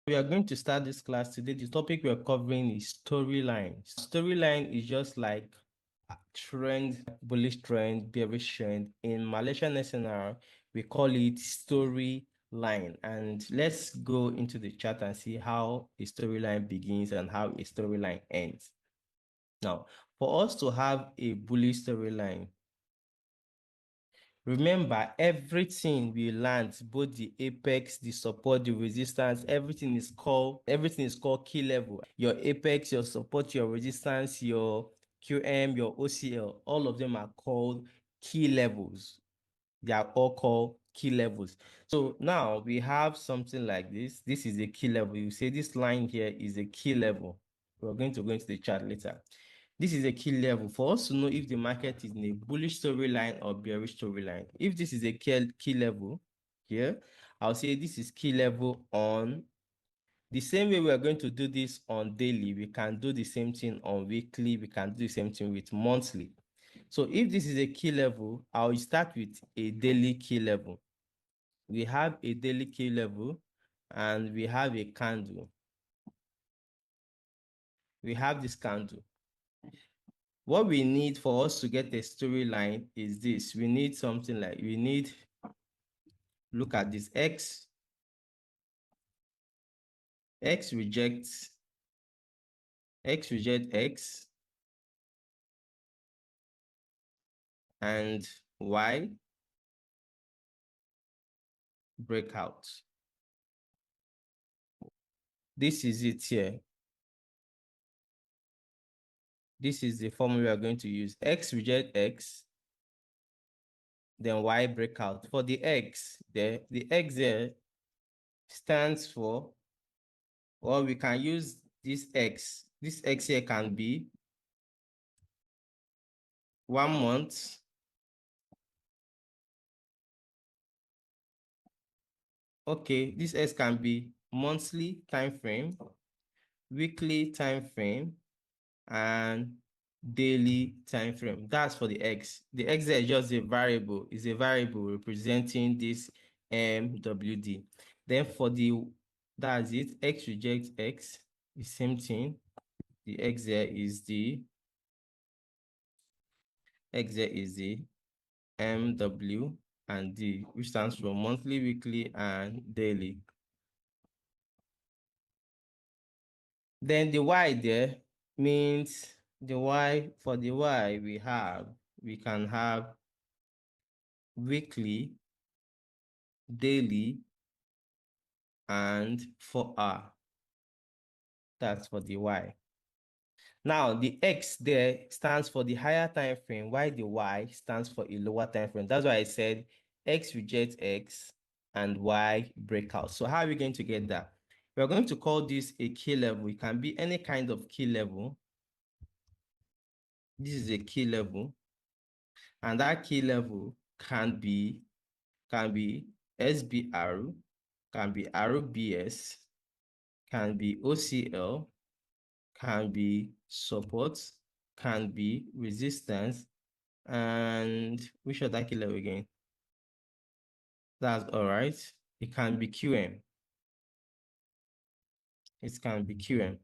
We are going to start this class today. The topic we are covering is storyline. Storyline is just like trend, bullish trend, bearish trend. In Malaysian Msnr, we call it storyline. And let's go into the chart and see how a storyline begins and how a storyline ends. Now, for us to have a bullish storyline, remember, everything we learned, both the apex, the support, the resistance, everything is called key level. Your apex, your support, your resistance, your QM, your OCL, all of them are called key levels. They are all called key levels. So now we have something like this. This is a key level. You say this line here is a key level. We're going to go into the chart later. This is a key level for us to know if the market is in a bullish storyline or bearish storyline. If this is a key level here, I'll say this is key level on. The same way we are going to do this on daily, we can do the same thing on weekly, we can do the same thing with monthly. So if this is a key level, I'll start with a daily key level. We have a daily key level and we have a candle. We have this candle. What we need for us to get a storyline is this. We need something like, look at this, X rejects X, and Y breakout. This is it here. This is the formula we are going to use. X reject X, then Y breakout. For the X there, the X there stands for, well, we can use this X. This X here can be 1 month, okay, this X can be monthly time frame, weekly time frame, and daily time frame. That's for the X. The X there is just a variable, is a variable representing this MWD. Then for the, that's it, X rejects X, the same thing. The X there is the MW and D, which stands for monthly, weekly, and daily. Then the Y there means the Y, for the Y we can have weekly, daily, and 4-hour. That's for the Y. Now the X there stands for the higher time frame, while the Y stands for a lower time frame. That's why I said X rejects X and Y breakout. So how are we going to get that? We're going to call this a key level. It can be any kind of key level. This is a key level, and that key level can be SBR, can be RBS, can be OCL, can be support, can be resistance, and which other key level again? That's all right. It can be QM. It can be QM.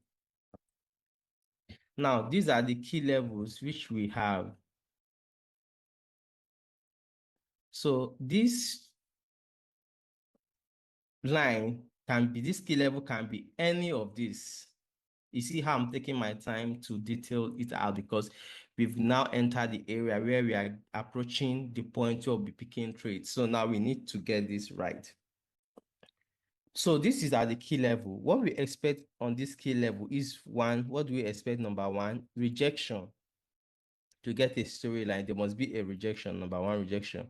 Now, these are the key levels which we have. So this line can be, this key level can be any of these. You see how I'm taking my time to detail it out, because we've now entered the area where we are approaching the point where we'll be picking trades. So now we need to get this right. So this is at the key level. What we expect on this key level is one, what do we expect? Number one, rejection. To get a storyline, there must be a rejection. Number one, rejection.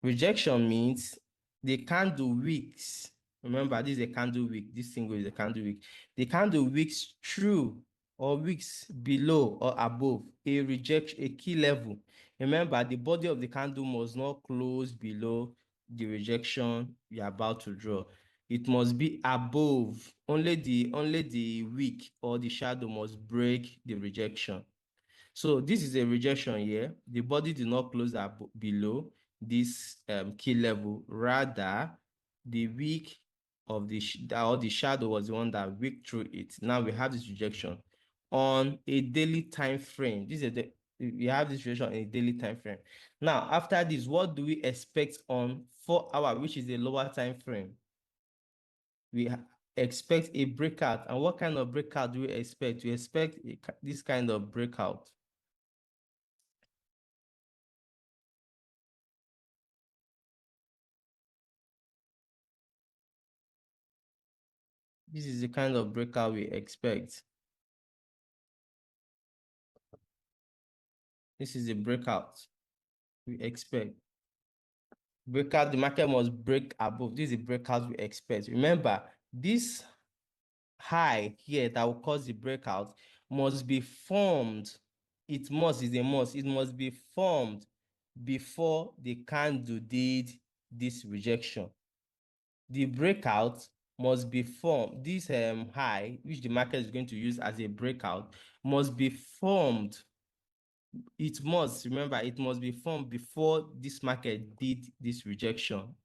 Rejection means the candle wicks. Remember, this is a candle wick. This single is a candle wick. The candle wicks through or wicks below or above a key level. Remember, the body of the candle must not close below the rejection you're about to draw. It must be above. Only the wick or the shadow must break the rejection. So this is a rejection here. The body did not close below this key level. Rather, the wick of the or the shadow was the one that wicked through it. Now we have this rejection on a daily time frame. This is we have this rejection on a daily time frame. Now, after this, what do we expect on 4 hour, which is a lower time frame? We expect a breakout. And what kind of breakout do we expect? We expect this kind of breakout. This is the kind of breakout we expect. This is a breakout we expect. Breakout, the market must break above. This is a breakout we expect. Remember, this high here that will cause the breakout must be formed. It must, is a must. It must be formed before the candle did this rejection. The breakout must be formed. This high, which the market is going to use as a breakout, must be formed. It must, remember, it must be formed before this market did this rejection.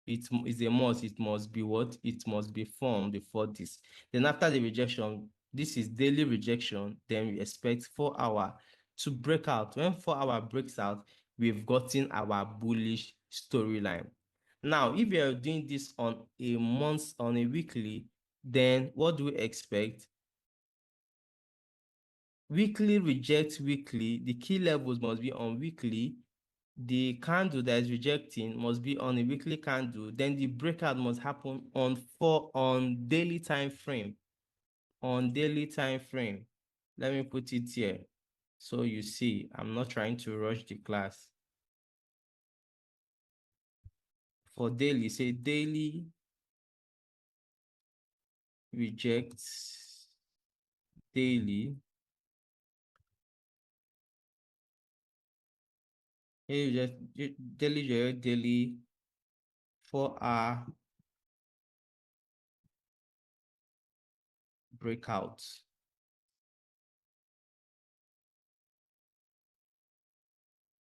It is a must. It must be what? It must be formed before this. Then after the rejection, this is daily rejection. Then we expect 4 hour to break out. When 4 hour breaks out, we've gotten our bullish storyline. Now, if you're doing this on a month, on a weekly, then what do we expect? Weekly rejects weekly. The key levels must be on weekly. The candle that is rejecting must be on a weekly candle. Then the breakout must happen on daily time frame. On daily time frame. Let me put it here. So you see, I'm not trying to rush the class. For daily, say daily rejects daily. Daily 4 hour breakouts.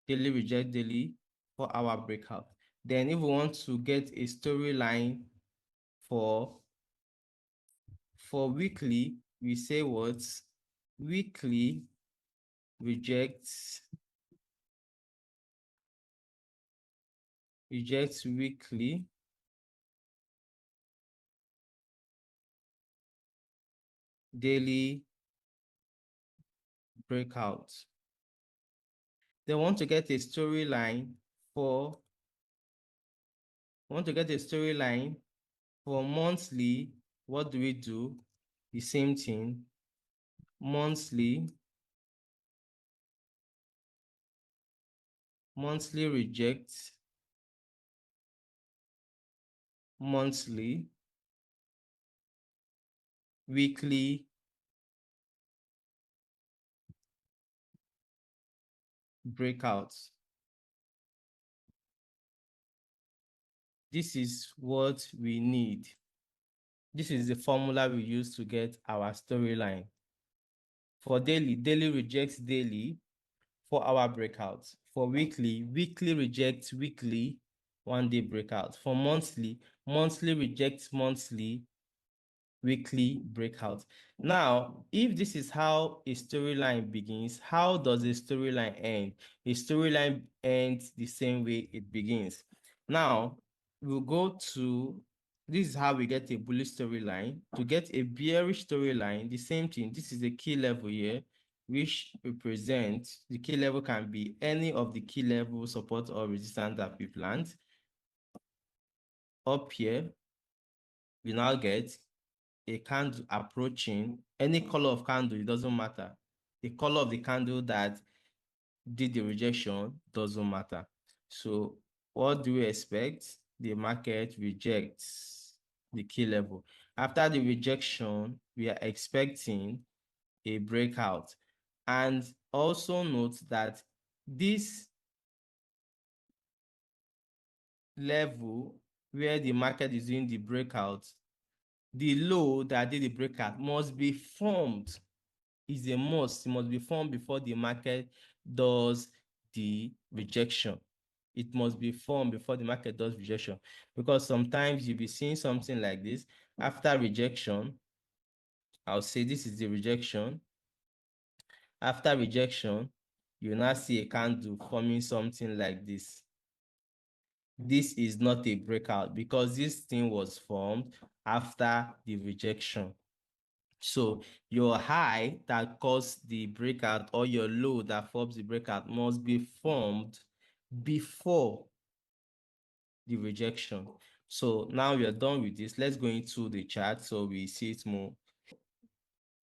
Daily reject daily 4 hour breakout. Then if we want to get a storyline for weekly, we say what? Weekly rejects weekly daily breakout. They want to get a storyline for monthly. What do we do? The same thing. Monthly reject monthly weekly breakouts. This is what we need. This is the formula we use to get our storyline. For daily rejects daily 4 hour breakouts. For weekly rejects weekly 1 day breakout. For monthly rejects monthly weekly breakout. Now, if this is how a storyline begins, how does a storyline end? A storyline ends the same way it begins. Now, we'll go to, this is how we get a bullish storyline. To get a bearish storyline, the same thing. This is a key level here, which represents, the key level can be any of the key level support or resistance that we plant. Up here, we now get a candle approaching, any color of candle, it doesn't matter. The color of the candle that did the rejection doesn't matter. So what do we expect? The market rejects the key level. After the rejection, we are expecting a breakout. And also note that this level where the market is doing the breakout, the low that did the breakout must be formed. Is a must. It must be formed before the market does the rejection. It must be formed before the market does rejection, because sometimes you'll be seeing something like this. After rejection, I'll say this is the rejection. After rejection, you now see a candle forming something like this. This is not a breakout because this thing was formed after the rejection. So your high that caused the breakout or your low that forms the breakout must be formed before the rejection. So now we are done with this. Let's go into the chart so we see it more.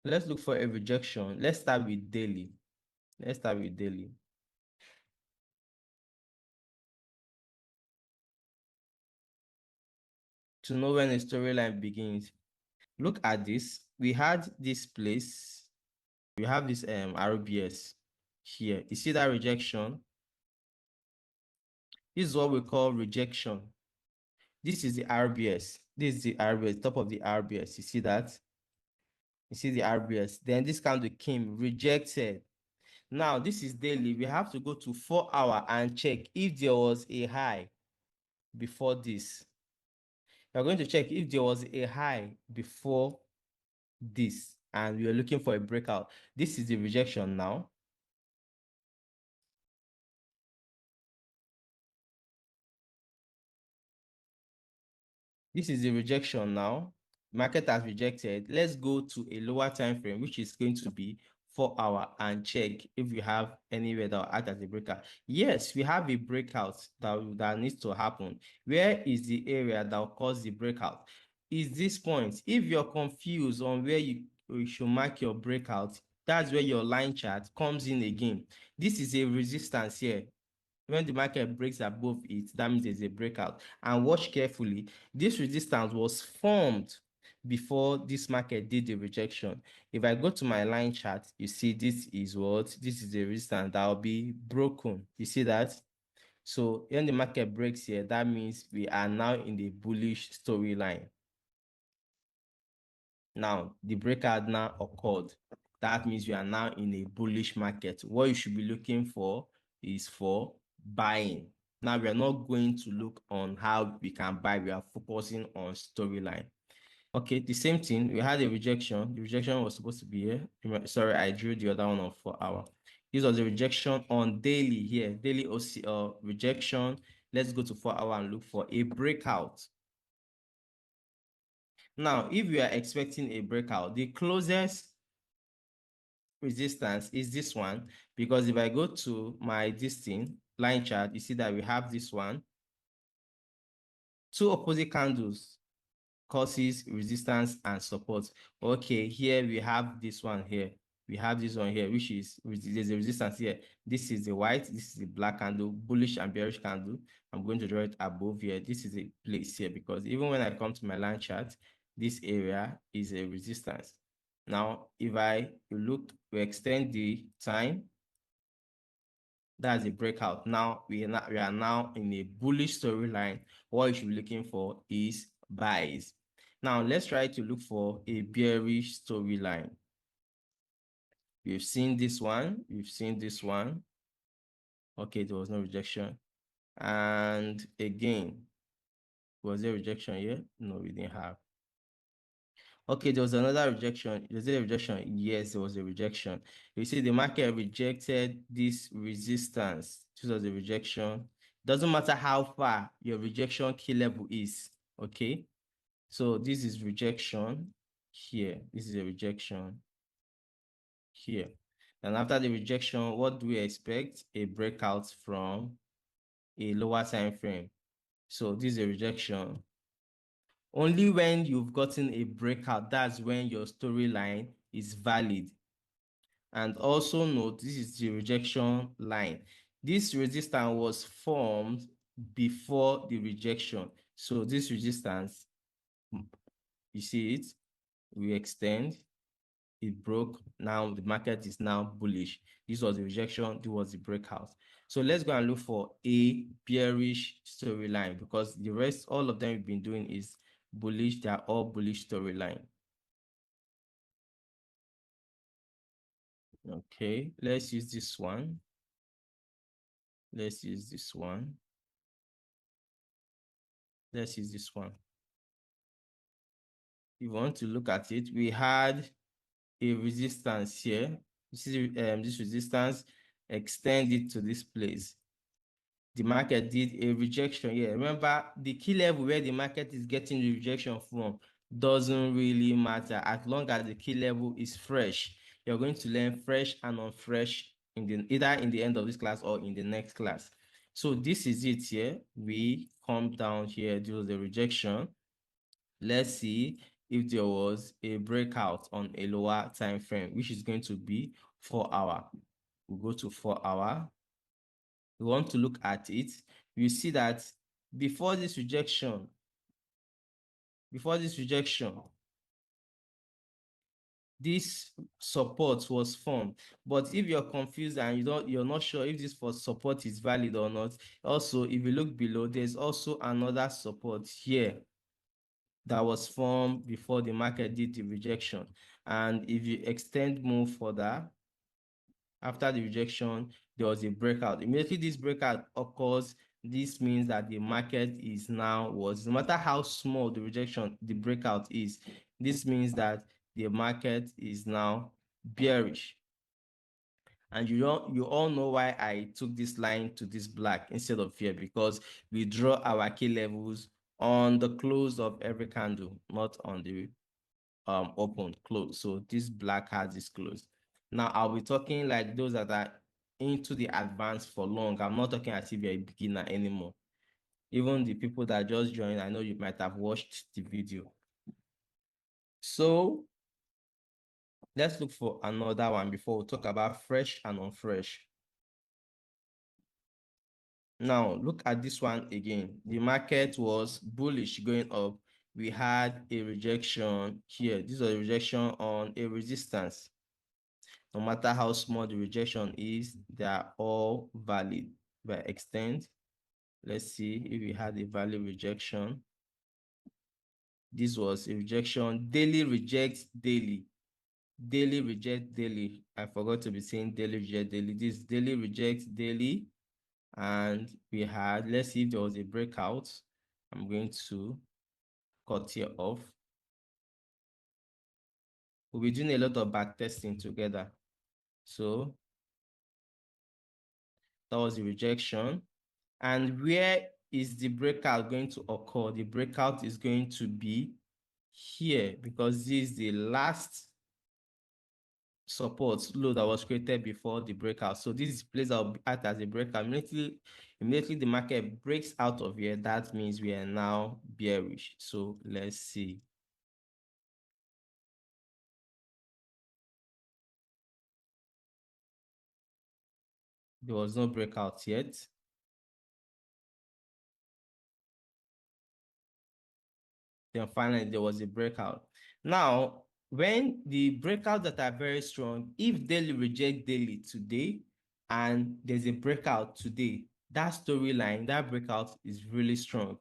Let's look for a rejection. Let's start with daily. Let's start with daily. To know when a storyline begins. Look at this. We had this place. We have this RBS here. You see that rejection? This is what we call rejection. This is the RBS. This is the RBS, top of the RBS. You see that? You see the RBS. Then this candle came, rejected. Now, this is daily. We have to go to 4 hour and check if there was a high before this. We're going to check if there was a high before this, and we are looking for a breakout. This is the rejection now. This is the rejection now. Market has rejected. Let's go to a lower time frame, which is going to be 4 hour, and check if we have anywhere that will act as a breakout. Yes, we have a breakout that needs to happen. Where is the area that will cause the breakout? Is this point. If you're confused on where you should mark your breakout, that's where your line chart comes in again. This is a resistance here. When the market breaks above it, that means there's a breakout. And watch carefully, this resistance was formed before this market did the rejection. If I go to my line chart, you see this is what? This is the resistance that will be broken. You see that? So when the market breaks here, that means we are now in the bullish storyline. Now, the breakout now occurred. That means we are now in a bullish market. What you should be looking for is for buying. Now, we are not going to look on how we can buy. We are focusing on storyline. Okay, the same thing. We had a rejection. The rejection was supposed to be here. Sorry, I drew the other one on 4 hour. This was a rejection on daily here. Daily OC rejection. Let's go to 4 hour and look for a breakout. Now, if we are expecting a breakout, the closest resistance is this one, because if I go to my thing line chart, you see that we have this one. Two opposite candles causes resistance and support. Okay, here we have this one here. We have this one here, which is there's a resistance here. This is the white, this is the black candle, bullish and bearish candle. I'm going to draw it above here. This is a place here, because even when I come to my line chart, this area is a resistance. Now, if I look, we extend the time, that's a breakout. Now we are now in a bullish storyline. What you should be looking for is buys. Now let's try to look for a bearish storyline. We've seen this one. We've seen this one. Okay, there was no rejection. And again, was there rejection here? No, we didn't have. Okay, there was another rejection. Was there a rejection? Yes, there was a rejection. You see, the market rejected this resistance. This was a rejection. Doesn't matter how far your rejection key level is. Okay, so this is rejection here. This is a rejection here. And after the rejection, what do we expect? A breakout from a lower time frame. So this is a rejection. Only when you've gotten a breakout, that's when your storyline is valid. And also note, this is the rejection line. This resistance was formed before the rejection. So this resistance, you see it, we extend, it broke. Now the market is now bullish. This was the rejection, this was the breakout. So let's go and look for a bearish storyline, because the rest, all of them we've been doing is bullish. They are all bullish storyline. Okay, let's use this one. Let's use this one. Let's use this one. If you want to look at it, we had a resistance here. This is this resistance, extend it to this place. The market did a rejection here. Remember, the key level where the market is getting the rejection from doesn't really matter as long as the key level is fresh. You're going to learn fresh and unfresh either in the end of this class or in the next class. So this is it here. We come down here, do the rejection. Let's see if there was a breakout on a lower time frame, which is going to be 4 hour. We'll go to 4 hour. We want to look at it. You see that before this rejection, this support was formed. But if you're confused and you're not sure if this for support is valid or not, also if you look below, there's also another support here that was formed before the market did the rejection. And if you extend more further, after the rejection, there was a breakout. Immediately this breakout occurs, this means that the market is now no matter how small the breakout is, this means that the market is now bearish. And you all know why I took this line to this black instead of here, because we draw our key levels on the close of every candle, not on the open close. So this black has this close. Now I'll be talking like those that are into the advanced for long. I'm not talking as if you're a beginner anymore. Even the people that just joined, I know you might have watched the video. So let's look for another one before we talk about fresh and unfresh. Now look at this one again. The market was bullish going up. We had a rejection here. This is a rejection on a resistance. No matter how small the rejection is, they are all valid by extent. Let's see if we had a valid rejection. This was a rejection. Daily reject daily. Daily reject daily. I forgot to be saying daily reject daily. This daily reject daily. And we had, let's see if there was a breakout. I'm going to cut here off. We'll be doing a lot of back testing together. So that was the rejection. And where is the breakout going to occur? The breakout is going to be here, because this is the last support low that was created before the breakout. So this is the place that will act as a breakout. Immediately the market breaks out of here, that means we are now bearish. So let's see. There was no breakout yet. Then finally there was a breakout. Now, when the breakouts that are very strong, if daily reject daily today and there's a breakout today, that storyline, that breakout is really strong.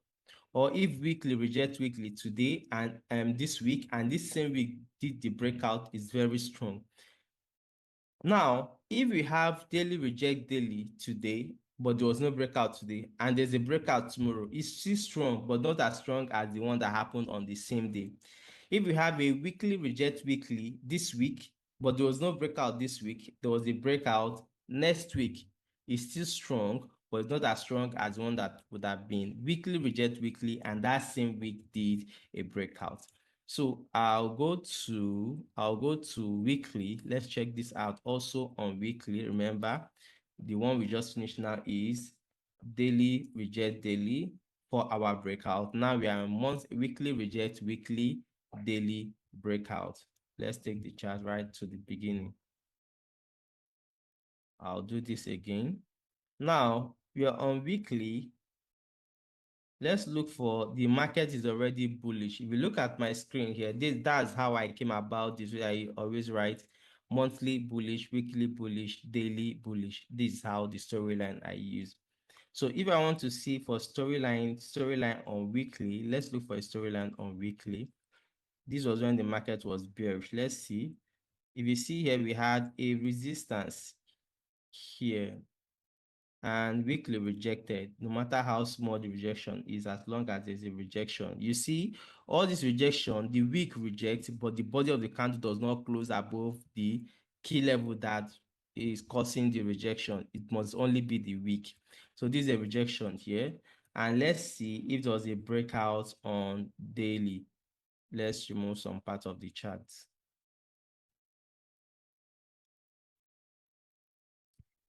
Or if weekly reject weekly today and this week and this same week did the breakout, is very strong. Now, if we have daily reject daily today, but there was no breakout today, and there's a breakout tomorrow, it's still strong, but not as strong as the one that happened on the same day. If we have a weekly reject weekly this week, but there was no breakout this week, there was a breakout next week, it's still strong, but it's not as strong as one that would have been weekly reject weekly, and that same week did a breakout. So I'll go to weekly. Let's check this out also on weekly. Remember, the one we just finished now is daily reject daily for our breakout. Now we are weekly reject weekly, daily breakout. Let's take the chart right to the beginning. I'll do this again. Now we are on weekly. Let's look for the market is already bullish. If you look at my screen here, that's how I came about this. I always write monthly bullish, weekly bullish, daily bullish. This is how the storyline I use. So if I want to see for storyline on weekly, let's look for a storyline on weekly. This was when the market was bearish. Let's see. If you see here, we had a resistance here. and weekly rejected, no matter how small the rejection is, as long as there's a rejection. You see, all this rejection, the week rejects, but the body of the candle does not close above the key level that is causing the rejection. It must only be the week. So this is a rejection here. And let's see if there was a breakout on daily. Let's remove some part of the chart.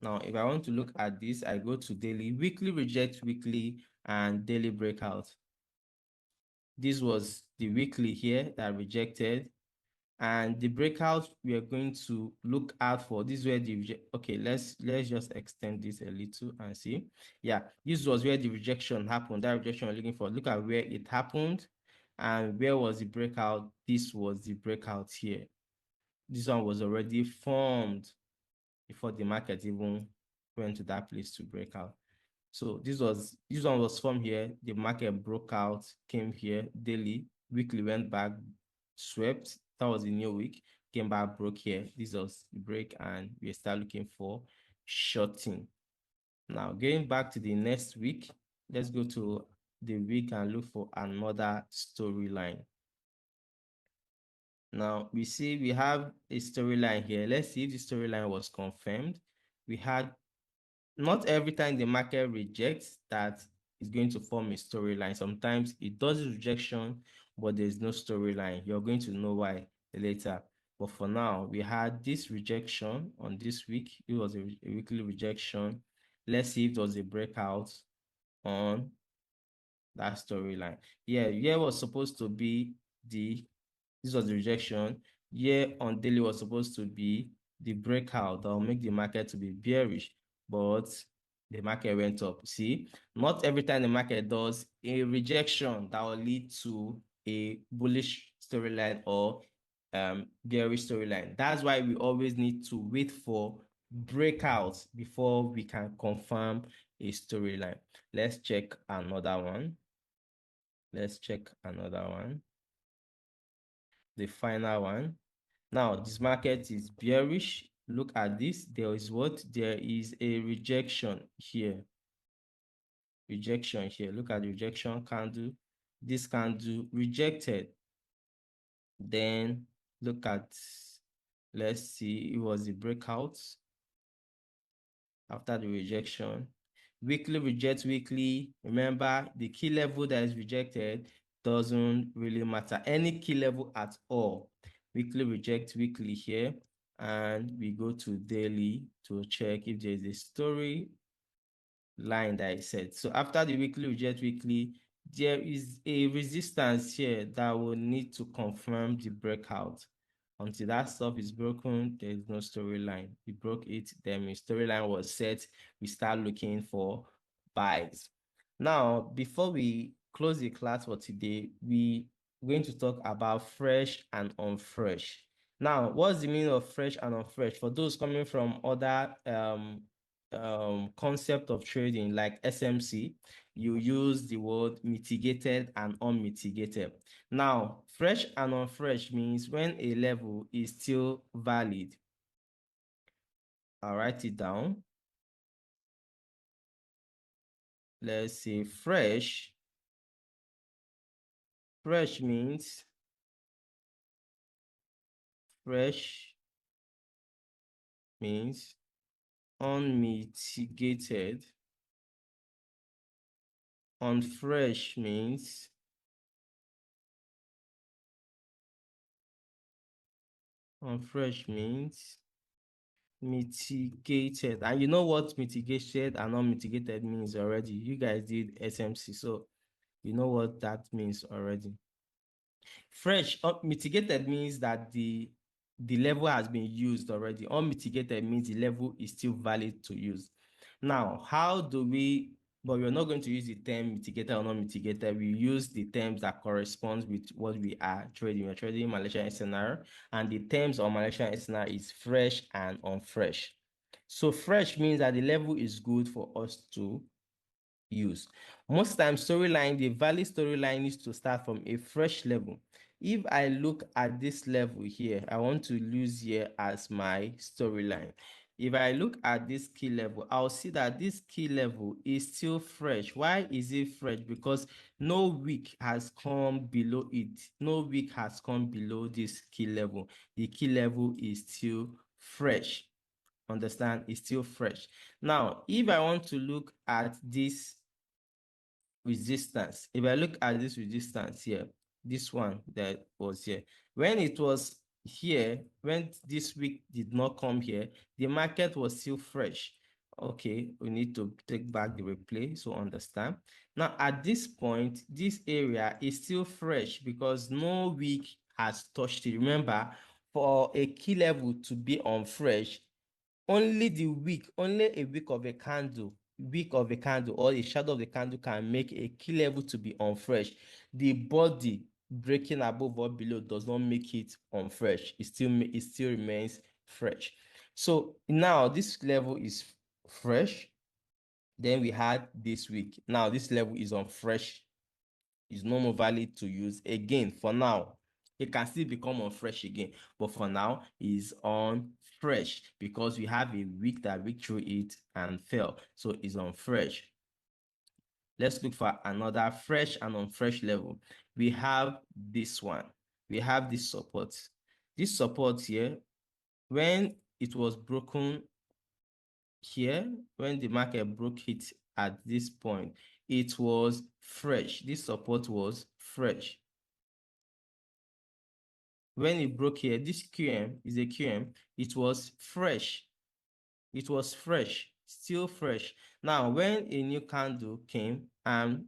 Now, if I want to look at this, I go to daily, weekly reject weekly, and daily breakout. This was the weekly here that rejected. And the breakout we are going to look out for, this is where the, okay, let's just extend this a little and see. Yeah, this was where the rejection happened. That rejection we're looking for. Look at where it happened. And where was the breakout? This was the breakout here. This one was already formed before the market even went to that place to break out. So this one was formed here. The market broke out, came here daily, weekly went back, swept. That was a new week, came back, broke here. This was the break, and we start looking for shorting. Now going back to the next week, let's go to the week and look for another storyline. Now we see we have a storyline here. Let's see if the storyline was confirmed. We had, not every time the market rejects that is going to form a storyline. Sometimes it does rejection, but there's no storyline. You're going to know why later. But for now, we had this rejection on this week. It was a weekly rejection. Let's see if there was a breakout on that storyline. Yeah, here was supposed to be this was the rejection. Here on daily was supposed to be the breakout that will make the market to be bearish, but the market went up. See, not every time the market does a rejection that will lead to a bullish storyline or bearish storyline. That's why we always need to wait for breakouts before we can confirm a storyline. Let's check another one. Let's check another one. The final one. Now, this market is bearish. Look at this. There is what? There is a rejection here. Rejection here. Look at the rejection candle. This candle rejected. Then look at, let's see, it was the breakout after the rejection. Weekly reject weekly. Remember, the key level that is rejected doesn't really matter. Any key level at all. Weekly reject weekly here. And we go to daily to check if there is a story line that I said. So after the weekly reject weekly, there is a resistance here that will need to confirm the breakout. Until that stuff is broken, there is no storyline. We broke it, then the storyline was set. We start looking for buys. Now, before we close the class for today, we're going to talk about fresh and unfresh. Now, what's the meaning of fresh and unfresh? For those coming from other concept of trading like SMC, you use the word mitigated and unmitigated. Now, fresh and unfresh means when a level is still valid. I'll write it down. Let's say fresh. Fresh means unmitigated. Unfresh means mitigated. And you know what mitigated and unmitigated means already. You guys did SMC, so you know what that means already. Fresh, mitigated means that the level has been used already. Unmitigated means the level is still valid to use. Now, how do we, but we're not going to use the term mitigated or not mitigated. We use the terms that correspond with what we are trading. We're trading Malaysian Msnr, and the terms of Malaysian Msnr is fresh and unfresh. So fresh means that the level is good for us to use. Most times storyline, the valid storyline needs to start from a fresh level. If I look at this level here, I want to use here as my storyline. if I look at this key level, I'll see that this key level is still fresh. Why is it fresh? Because no wick has come below it. No wick has come below this key level. The key level is still fresh. Understand? It's still fresh. Now, if I want to look at this resistance, if I look at this resistance here, this one that was here, when it was here, when this week did not come here, the market was still fresh. Okay, we need to take back the replay so understand. Now at this point, this area is still fresh because no week has touched it. Remember, for a key level to be on fresh, only a week of a candle, or a shadow of the candle can make a key level to be unfresh. The body breaking above or below does not make it unfresh. It still remains fresh. So now this level is fresh. Then we had this week. Now this level is unfresh, is no more valid to use again. For now, it can still become on fresh again, but for now is on fresh because we have a week that week through it and fell, so it's on fresh. Let's look for another fresh and on fresh level. We have this one. We have this support. This support here, when it was broken here, when the market broke it at this point, it was fresh. This support was fresh. When it broke here, this QM is a QM, it was fresh. It was fresh, still fresh. Now, when a new candle came and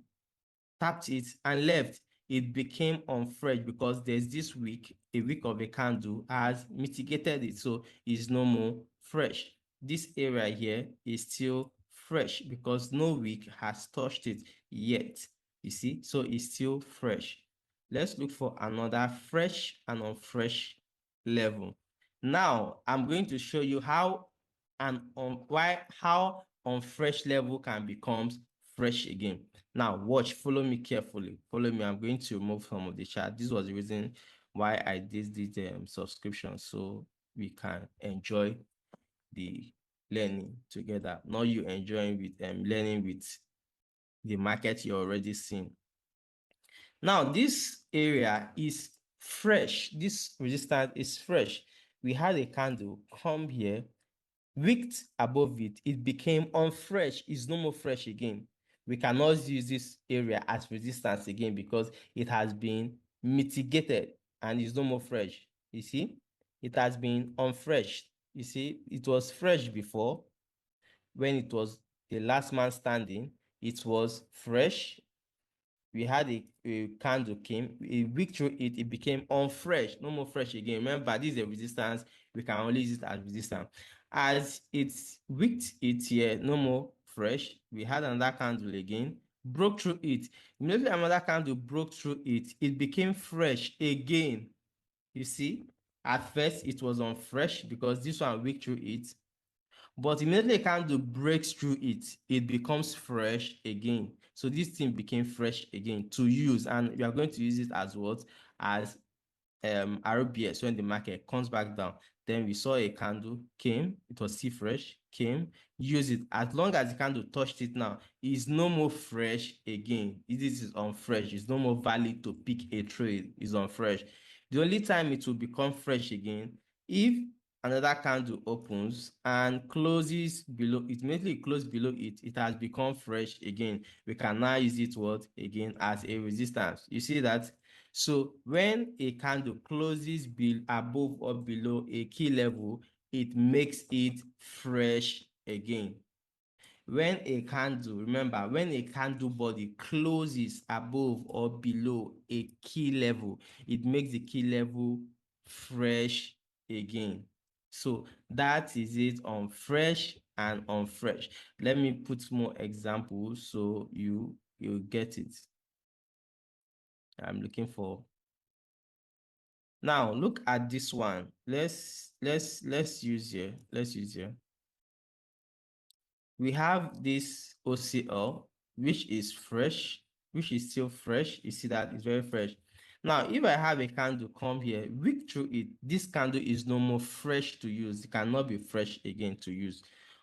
tapped it and left, it became unfresh because there's this week, a week of a candle has mitigated it, so it's no more fresh. This area here is still fresh because no week has touched it yet. You see, so it's still fresh. Let's look for another fresh and unfresh level. Now, I'm going to show you how how unfresh level can become fresh again. Now, watch, follow me carefully. Follow me. I'm going to remove some of the chat. This was the reason why I did this subscription, so we can enjoy the learning together. Not you enjoying with learning with the market you're already seeing. Now, this area is fresh. This resistance is fresh. We had a candle come here, wicked above it. It became unfresh. It's no more fresh again. We cannot use this area as resistance again because it has been mitigated and is no more fresh. You see, it has been unfresh. You see, it was fresh before when it was the last man standing. It was fresh. We had a candle came, a week through it, it became unfresh, no more fresh again. Remember, this is a resistance. We can only use it as resistance. As it's wicked it here, no more fresh. We had another candle again, broke through it. Immediately another candle broke through it, it became fresh again. You see, at first it was unfresh because this one wicked through it. But immediately a candle breaks through it, it becomes fresh again. So this thing became fresh again to use, and we are going to use it as what? As RBS when the market comes back down. Then we saw a candle came, it was still fresh, came, use it. As long as the candle touched it now, it's no more fresh again. This is unfresh. It's no more valid to pick a trade. It's unfresh. The only time it will become fresh again if another candle opens and closes below it, immediately close below it, it has become fresh again. We can now use it what again as a resistance. You see that? So when a candle closes above or below a key level, it makes it fresh again. When a candle, remember, when a candle body closes above or below a key level, it makes the key level fresh again. So that is it on fresh and unfresh. Let me put more examples so you get it. I'm looking for. Now look at this one. Let's use here. Let's use here. We have this OCL, which is fresh, which is still fresh. You see that it's very fresh. Now, if I have a candle come here, wick through it, this candle is no more fresh to use. It cannot be fresh again to use.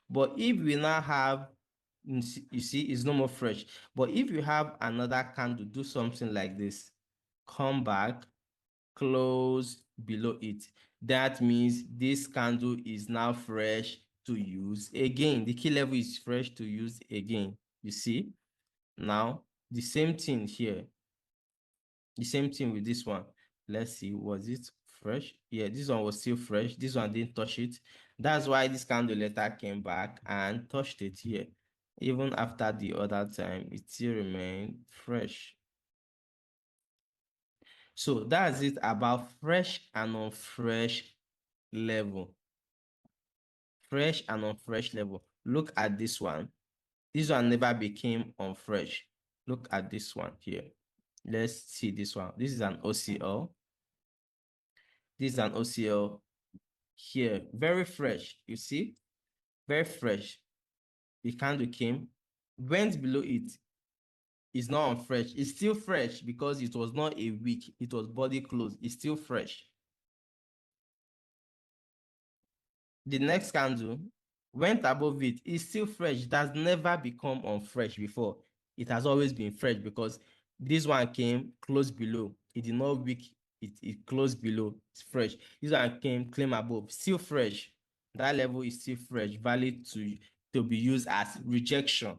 But if we now have, you see, it's no more fresh. But if you have another candle, do something like this. Come back, close below it. That means this candle is now fresh to use again. The key level is fresh to use again. You see? Now, the same thing here. The same thing with this one. Let's see, was it fresh? Yeah, this one was still fresh. This one didn't touch it. That's why this candle letter came back and touched it here. Even after the other time, it still remained fresh. So that's it about fresh and unfresh level. Fresh and unfresh level. Look at this one. This one never became unfresh. Look at this one here. Let's see this one. This is an OCL. This is an OCL here. Very fresh. You see? Very fresh. The candle came, went below it. It's not unfresh. It's still fresh because it was not a wick. It was body closed. It's still fresh. The next candle went above it. It's still fresh. It has never become unfresh before. It has always been fresh because this one came close below. It did not wick. It closed below. It's fresh. This one came above. Still fresh. That level is still fresh. Valid to be used as rejection.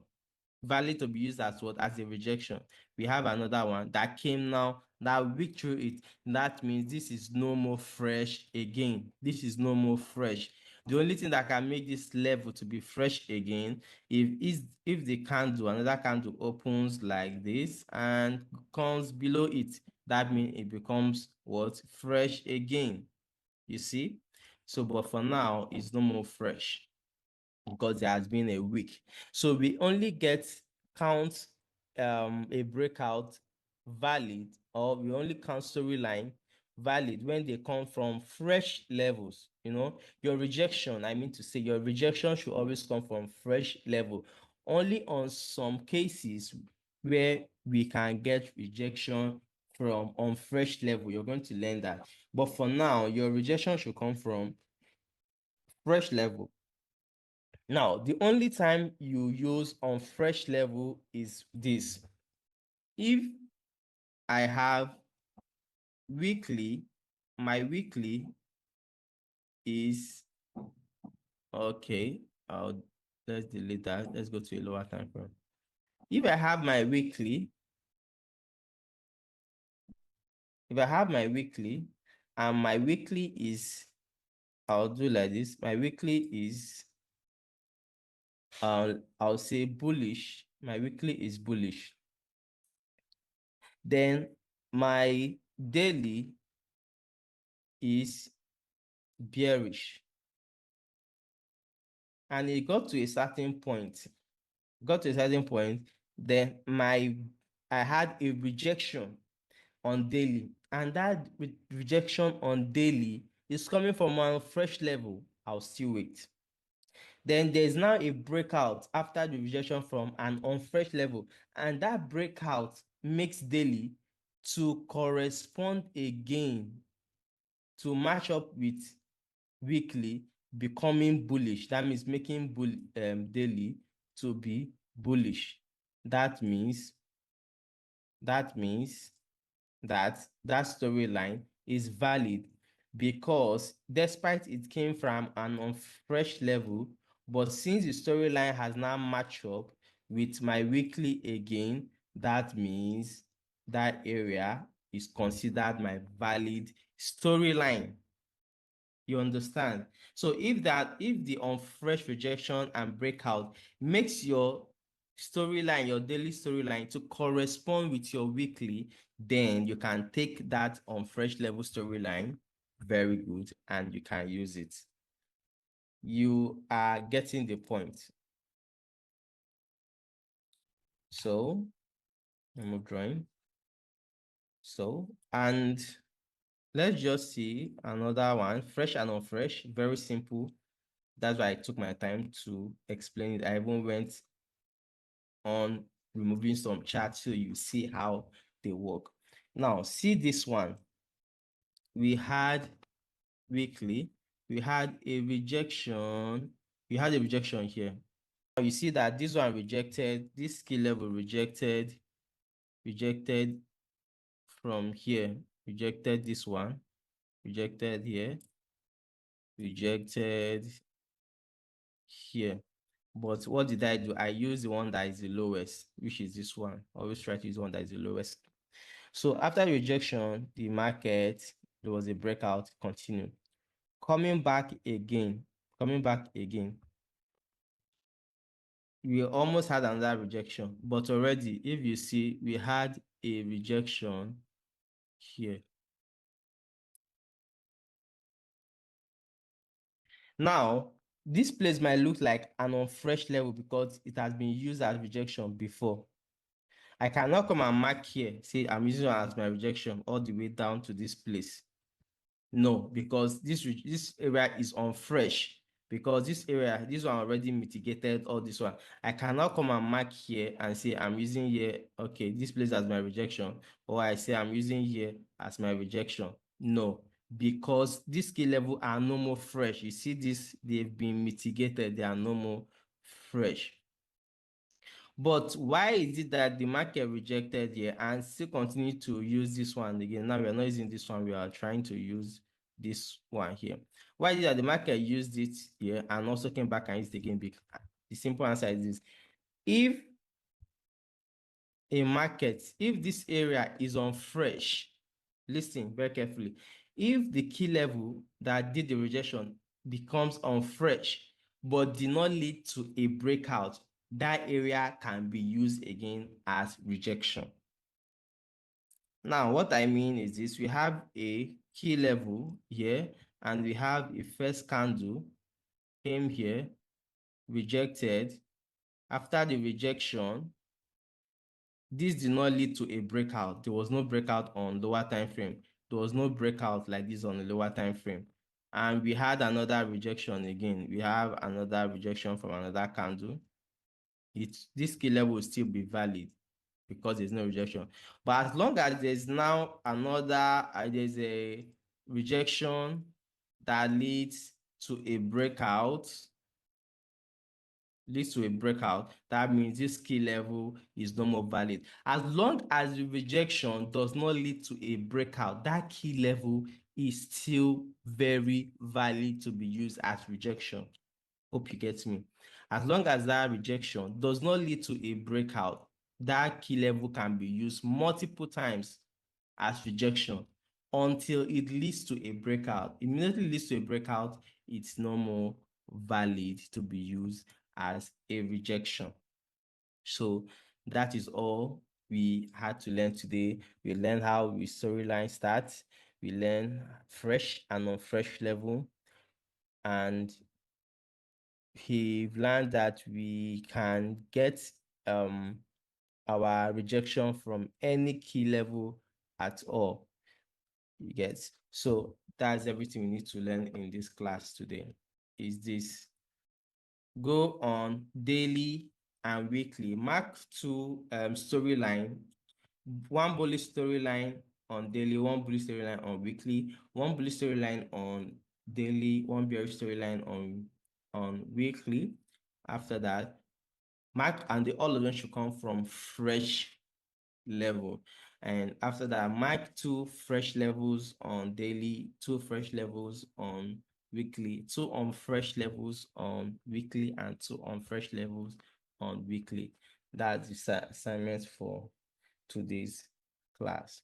Valid to be used as what? As a rejection. We have another one that came now, that wick through it. That means this is no more fresh again. This is no more fresh. The only thing that can make this level to be fresh again if the candle, another candle opens like this and comes below it. That means it becomes what? Fresh again. You see? So, but for now, it's no more fresh because there has been a wick. So we only count a breakout valid, or we only count storyline valid when they come from fresh levels. Your rejection, I mean to say, your rejection should always come from fresh level. Only on some cases where we can get rejection from on fresh level, you're going to learn that. But for now, your rejection should come from fresh level. Now, the only time you use on fresh level is this. If I have weekly, my weekly is, okay, let's delete that. Let's go to a lower time frame. If I have my weekly, and my weekly is, I'll do like this. My weekly is, I'll say bullish. My weekly is bullish. Then my daily is bearish. And it got to a certain point. Then I had a rejection on daily. And that rejection on daily is coming from a fresh level. I'll still wait. Then there's now a breakout after the rejection from an unfresh level. And that breakout makes daily to correspond again, to match up with weekly, becoming bullish. That means making daily to be bullish. That means that storyline is valid because despite it came from an unfresh level, but since the storyline has now matched up with my weekly again, that means that area is considered my valid storyline. You understand? So if the unfresh rejection and breakout makes your storyline, your daily storyline, to correspond with your weekly, then you can take that unfresh level storyline, very good, and you can use it. You are getting the point. So I'm drawing. So, and let's just see another one, fresh and unfresh, very simple. That's why I took my time to explain it. I even went on removing some charts so you see how they work. Now, see this one. We had weekly, we had a rejection. We had a rejection here. Now you see that this one rejected, this skill level rejected from here, rejected this one, rejected here, rejected here. But what did I do? I used the one that is the lowest, which is this one. Always try to use one that is the lowest. So after rejection, the market, there was a breakout, continue. Coming back again. We almost had another rejection, but already, if you see, we had a rejection here. Now, this place might look like an unfresh level because it has been used as rejection before. I cannot come and mark here, say I'm using it as my rejection all the way down to this place. No, because this area is unfresh. Because this one already mitigated all this one. I cannot come and mark here and say I'm using here, okay, this place as my rejection, or I say I'm using here as my rejection. No, because this skill level are no more fresh. You see this, they've been mitigated, they are no more fresh. But why is it that the market rejected here and still continue to use this one again? Now we are not using this one, we are trying to use this one here. Why is it that the market used it here and also came back and used it again? The simple answer is this. If a market, if this area is on fresh, listen very carefully. If the key level that did the rejection becomes on fresh, but did not lead to a breakout, that area can be used again as rejection. Now, what I mean is this, we have a key level here, and we have a first candle came here, rejected. After the rejection, this did not lead to a breakout. There was no breakout on lower time frame. There was no breakout like this on the lower time frame. And we had another rejection again. We have another rejection from another candle. This key level will still be valid because there's no rejection. But as long as there's now another, there's a rejection that leads to a breakout, that means this key level is no more valid. As long as the rejection does not lead to a breakout, that key level is still very valid to be used as rejection. Hope you get me. As long as that rejection does not lead to a breakout, that key level can be used multiple times as rejection until it leads to a breakout. Immediately leads to a breakout, it's no more valid to be used as a rejection. So that is all we had to learn today. We learned how we storyline starts. We learn fresh and non-fresh level. And he learned that we can get our rejection from any key level at all. You get? So that's everything we need to learn in this class today. Is this go on daily and weekly. Mark two storyline, one bullish storyline on daily, one bullish storyline on weekly, one bullish storyline on daily, one bearish storyline on weekly. After that, mark, and all of them should come from fresh level. And after that, mark two fresh levels on daily, two fresh levels on weekly, two on fresh levels on weekly, and two on fresh levels on weekly. That's the assignment for today's class.